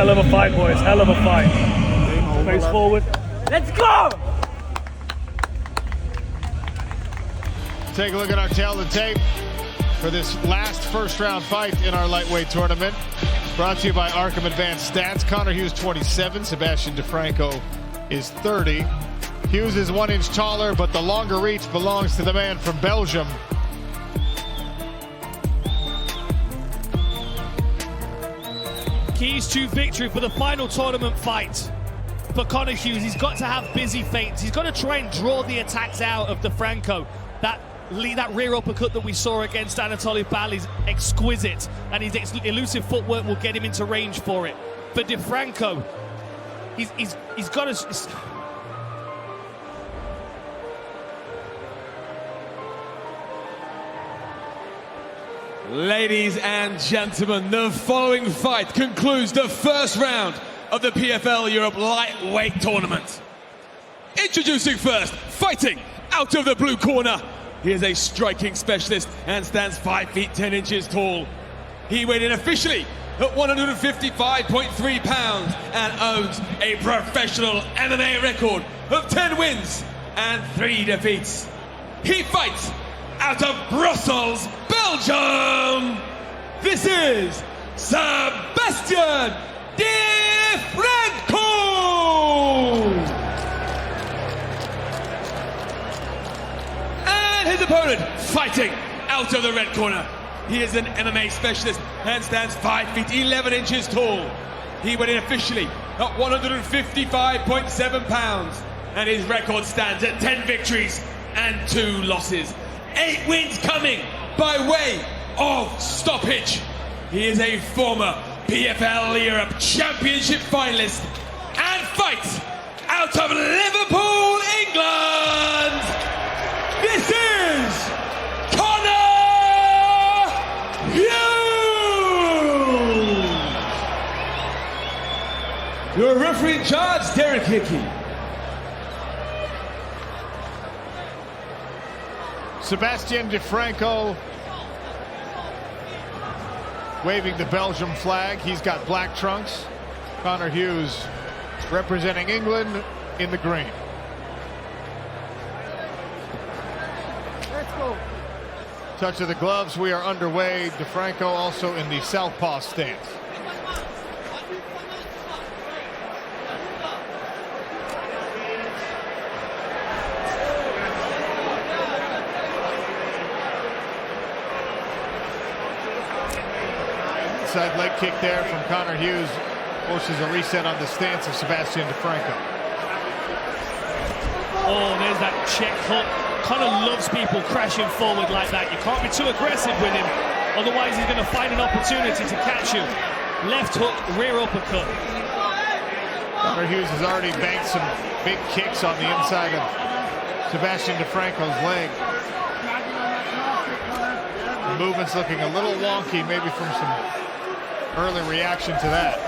Hell of a fight, boys. Hell of a fight. Face forward. Let's go! Take a look at our tail of the tape for this last first-round fight in our lightweight tournament. Brought to you by Arkham Advanced Stats. Connor Hughes, 27. Sebastien Di Franco is 30. Hughes is 1 inch taller, but the longer reach belongs to the man from Belgium. Keys to victory for the final tournament fight. For Connor Hughes, he's got to have busy feints. He's got to try and draw the attacks out of Di Franco. That rear uppercut that we saw against 𝗟𝗨𝗥𝗢𝗘𝗦 is exquisite, and his elusive footwork will get him into range for it. But Di Franco, he's got to... Ladies and gentlemen, the following fight concludes the first round of the PFL Europe Lightweight Tournament. Introducing first, fighting out of the blue corner. He is a striking specialist and stands 5 feet 10 inches tall. He weighed in officially at 155.3 pounds and owns a professional MMA record of 10 wins and 3 defeats. He fights out of Brussels, Belgium. This is Sebastien Di Franco. And his opponent fighting out of the red corner. He is an MMA specialist and stands 5 feet 11 inches tall. He went in officially at 155.7 pounds and his record stands at 10 victories and 2 losses. 8 wins coming by way of stoppage. He is a former PFL Europe Championship finalist and fights out of Liverpool, England. This is Connor Hughes. Your referee in charge, 𝗟𝗨𝗥𝗢𝗣𝗘𝗦. Sebastien Di Franco waving the Belgium flag. He's got black trunks. Connor Hughes representing England in the green. Let's go. Touch of the gloves. We are underway. Di Franco also in the southpaw stance. Side leg kick there from Connor Hughes forces a reset on the stance of Sebastien Di Franco. Oh, there's that check hook. Connor loves people crashing forward like that. You can't be too aggressive with him, otherwise he's going to find an opportunity to catch you. Left hook, rear uppercut. Connor Hughes has already banked some big kicks on the inside of Sebastien Di Franco's leg. The movement's looking a little wonky, maybe from some early reaction to that.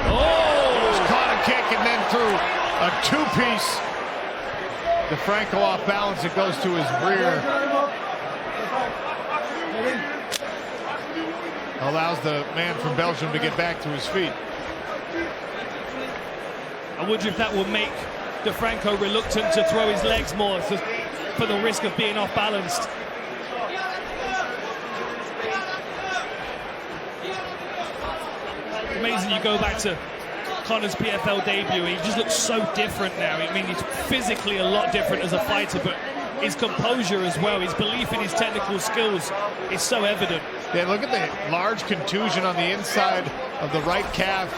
Oh! Caught a kick and then through a two-piece. Di Franco off balance, it goes to his rear. Allows the man from Belgium to get back to his feet. I wonder if that will make Di Franco reluctant to throw his legs more for the risk of being off balanced. Amazing, you go back to Connor's PFL debut, he just looks so different now. I mean, he's physically a lot different as a fighter, but his composure as well, his belief in his technical skills is so evident. Yeah, look at the large contusion on the inside of the right calf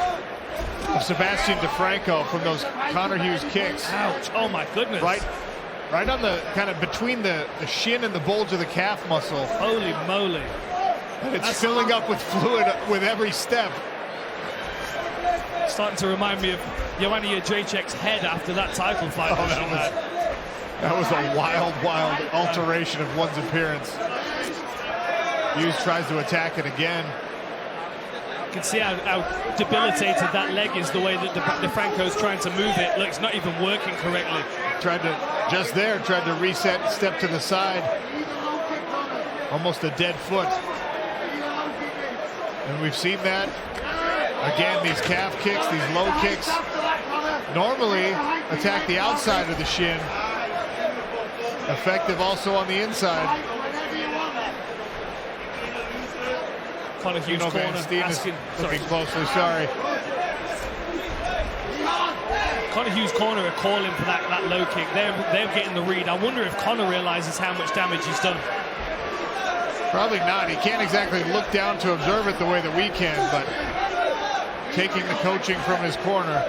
of Sebastien Di Franco from those Connor Hughes kicks. Ouch, oh my goodness. Right on the kind of between the shin and the bulge of the calf muscle. Holy moly. And it's filling up with fluid with every step. Starting to remind me of Joanna Jędrzejczyk's head after that title fight. Oh, that was a wild alteration of one's appearance. Hughes tries to attack it again. You can see how debilitated that leg is, the way that Di Franco's trying to move it. Look, it's not even working correctly. Tried to reset, step to the side. Almost a dead foot. And we've seen that. Again, these calf kicks, these low kicks, normally attack the outside of the shin. Effective also on the inside. Conor Hughes corner asking, looking closely, sorry. Conor Hughes corner are calling for that low kick. They're getting the read. I wonder if Conor realizes how much damage he's done. Probably not. He can't exactly look down to observe it the way that we can, but taking the coaching from his corner.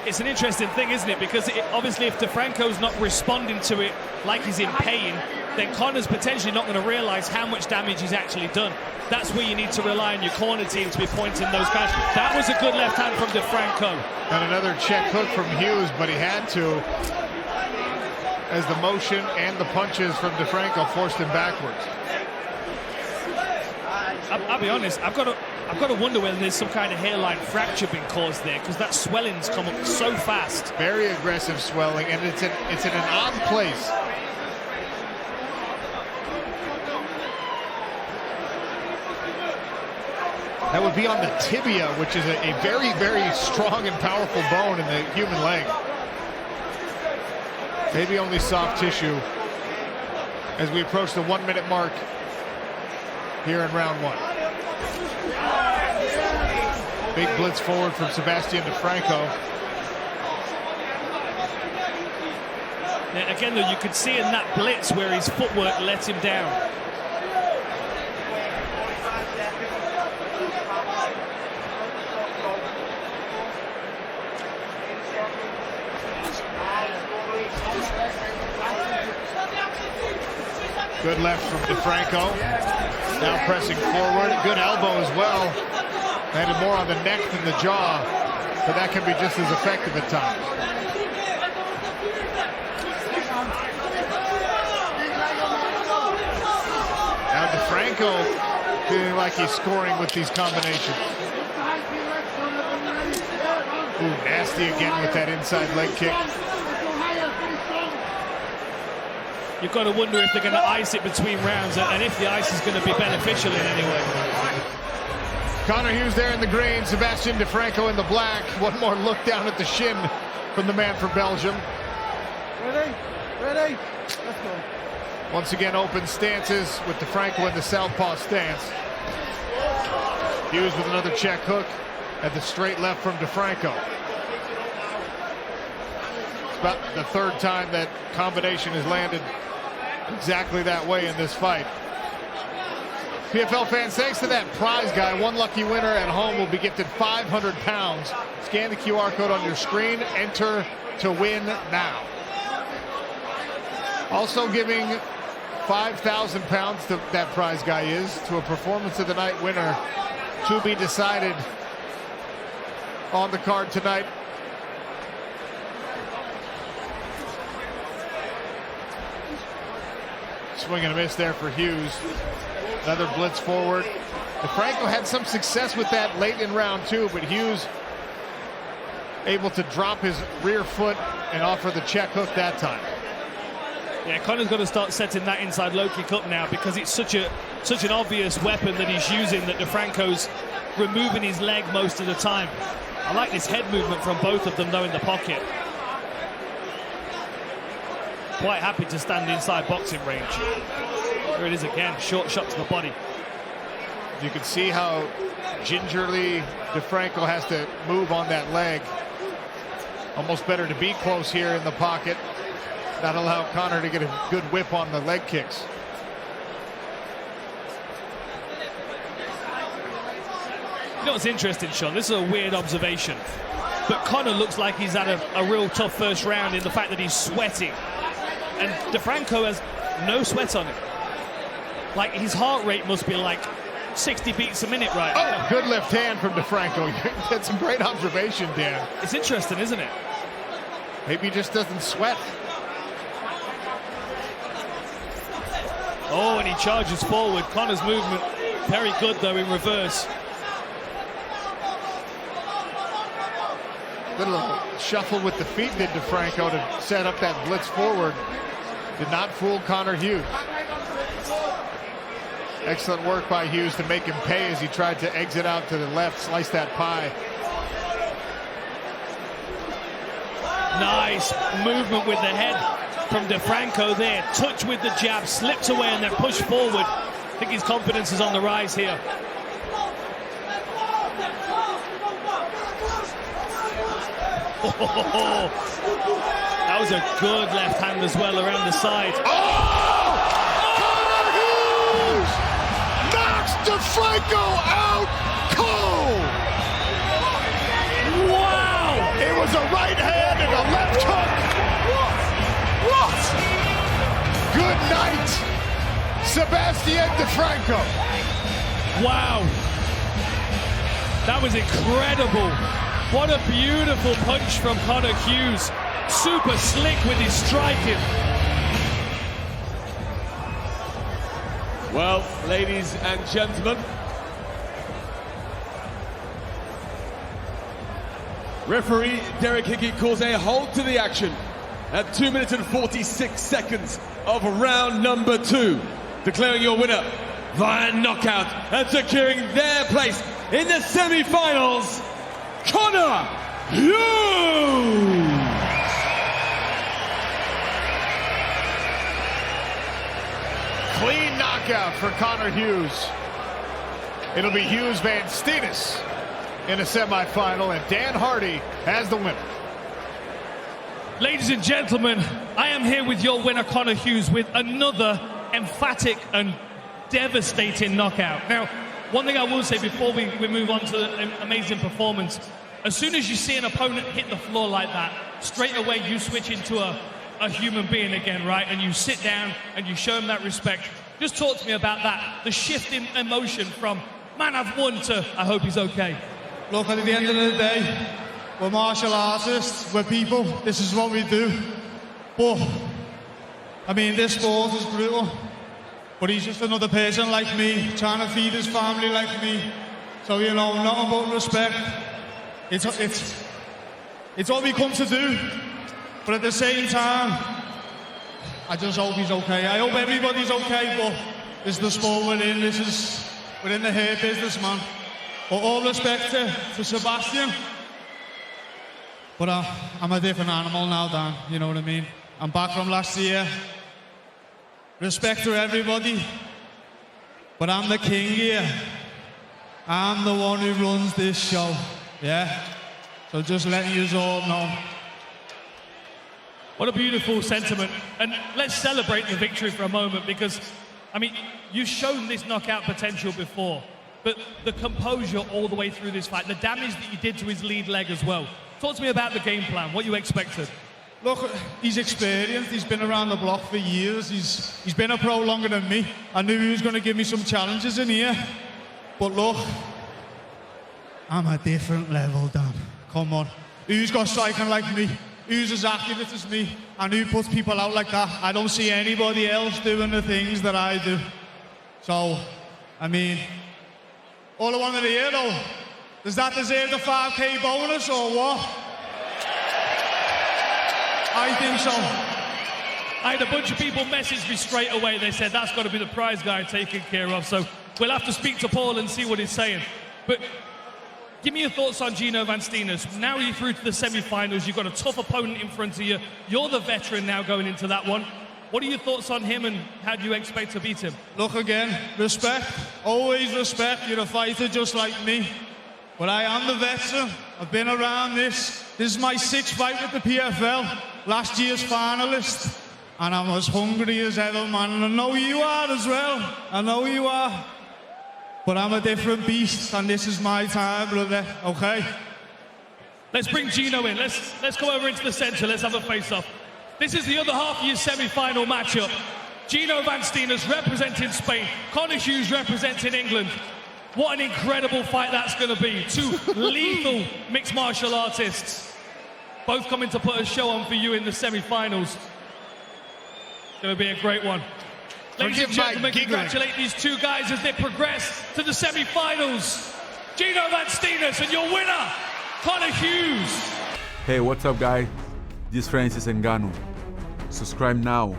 It's an interesting thing, isn't it? Because obviously if Di Franco's not responding to it like he's in pain, then Conor's potentially not going to realize how much damage he's actually done. That's where you need to rely on your corner team to be pointing those guys. That was a good left hand from Di Franco. And another check hook from Hughes, but he had to, as the motion and the punches from Di Franco forced him backwards. I'll be honest, I've got to wonder whether there's some kind of hairline fracture being caused there, because that swelling's come up so fast. Very aggressive swelling, and it's in an odd place. That would be on the tibia, which is a very, very strong and powerful bone in the human leg. Maybe only soft tissue as we approach the 1 minute mark here in round one. Big blitz forward from Sebastien Di Franco. Now, again, though, you could see in that blitz where his footwork let him down. Good left from Di Franco. Now pressing forward. Good elbow as well. Landed more on the neck than the jaw, but that can be just as effective at times. Now Di Franco feeling like he's scoring with these combinations. Ooh, nasty again with that inside leg kick. You've got to wonder if they're going to ice it between rounds, and if the ice is going to be beneficial in any way. Conor Hughes there in the green, Sebastien Di Franco in the black. One more look down at the shin from the man from Belgium. Ready, let's go. Once again, open stances with Di Franco in the southpaw stance. Hughes with another check hook at the straight left from Di Franco. It's about the third time that combination has landed exactly that way in this fight. PFL fans, thanks to that prize guy, one lucky winner at home will be gifted 500 pounds. Scan the QR code on your screen, enter to win now. Also giving 5,000 pounds to that prize guy is to a performance of the night winner to be decided on the card tonight. Swing and a miss there for Hughes. Another blitz forward. Di Franco had some success with that late in round two, but Hughes able to drop his rear foot and offer the check hook that time. Yeah, Conor's got to start setting that inside low kick up now, because it's such an obvious weapon that he's using that Di Franco's removing his leg most of the time. I like this head movement from both of them though in the pocket. Quite happy to stand inside boxing range. There it is again, short shot to the body. You can see how gingerly Di Franco has to move on that leg. Almost better to be close here in the pocket, not allow Conor to get a good whip on the leg kicks. You know what's interesting, Sean? This is a weird observation, but Conor looks like he's had a real tough first round in the fact that he's sweating, and Di Franco has no sweat on him. Like, his heart rate must be like 60 beats a minute right now. Good left hand from Di Franco. That's some great observation, Dan. It's interesting, isn't it? Maybe he just doesn't sweat. Oh, and he charges forward. Conor's movement very good though in reverse. Little shuffle with the feet did Di Franco to set up that blitz forward. Did not fool Conor Hughes. Excellent work by Hughes to make him pay as he tried to exit out to the left, slice that pie. Nice movement with the head from Di Franco there. Touch with the jab, slips away and then push forward. I think his confidence is on the rise here. Oh, that was a good left hand as well around the side. Oh! Conor Hughes knocks Di Franco out cold. Wow! It was a right hand and a left hook. What? Good night, Sebastien Di Franco. Wow. That was incredible. What a beautiful punch from Conor Hughes. Super slick with his striking. Well, ladies and gentlemen, referee 𝗟𝗪𝗥𝗢𝗣𝗘 calls a halt to the action at 2 minutes and 46 seconds of round number 2, declaring your winner via knockout and securing their place in the semi-finals, Conor Hughes! Clean knockout for Conor Hughes. It'll be Hughes Van Steenis in a semifinal, and Dan Hardy has the winner. Ladies and gentlemen, I am here with your winner, Conor Hughes, with another emphatic and devastating knockout. Now, one thing I will say before we move on to the amazing performance, as soon as you see an opponent hit the floor like that, straight away you switch into a human being again, right? And you sit down and you show him that respect. Just talk to me about that, the shift in emotion from, man, I've won, to, I hope he's okay. Look, at the end of the day, we're martial artists, we're people, this is what we do. But, I mean, this sport is brutal. But he's just another person like me, trying to feed his family like me. So, you know, nothing but respect. It's what we come to do. But at the same time, I just hope he's okay. I hope everybody's okay, but this is the sport we're in. We're in the hair business, man. But all respect to Sebastien. But I'm a different animal now, Dan. You know what I mean? I'm back from last year. Respect to everybody. But I'm the king here. I'm the one who runs this show. Yeah? So just letting you all know. What a beautiful sentiment. And let's celebrate the victory for a moment, because, I mean, you've shown this knockout potential before, but the composure all the way through this fight, the damage that you did to his lead leg as well. Talk to me about the game plan, what you expected. Look, he's experienced, he's been around the block for years, he's been a pro longer than me. I knew he was going to give me some challenges in here. But look, I'm a different level, Dan. Come on. Who's got striking like me? Who's as accurate as me? And who puts people out like that? I don't see anybody else doing the things that I do. So, I mean, all I wanted to hear though, does that deserve the 5K bonus or what? I think so. I had a bunch of people message me straight away. They said that's got to be the prize guy taken care of. So we'll have to speak to Paul and see what he's saying. But give me your thoughts on Gino Van Steenis. Now you're through to the semi-finals. You've got a tough opponent in front of you. You're the veteran now going into that one. What are your thoughts on him and how do you expect to beat him? Look, again, respect. Always respect. You're a fighter just like me. But I am the veteran. I've been around this. This is my 6th fight with the PFL. Last year's finalist. And I'm as hungry as ever, man. And I know you are as well. I know you are. But I'm a different beast, and this is my time, brother, okay? Let's bring Gino in. Let's go over into the center. Let's have a face-off. This is the other half of your semi-final matchup. Gino Van Steenis representing Spain. Conor Hughes representing England. What an incredible fight that's going to be. Two lethal mixed martial artists. Both coming to put a show on for you in the semi-finals. It's going to be a great one. Ladies and gentlemen, congratulate these two guys as they progress to the semi-finals. Gino Van Steenis and your winner, Conor Hughes. Hey, what's up, guys? This is Francis Ngannou. Subscribe now.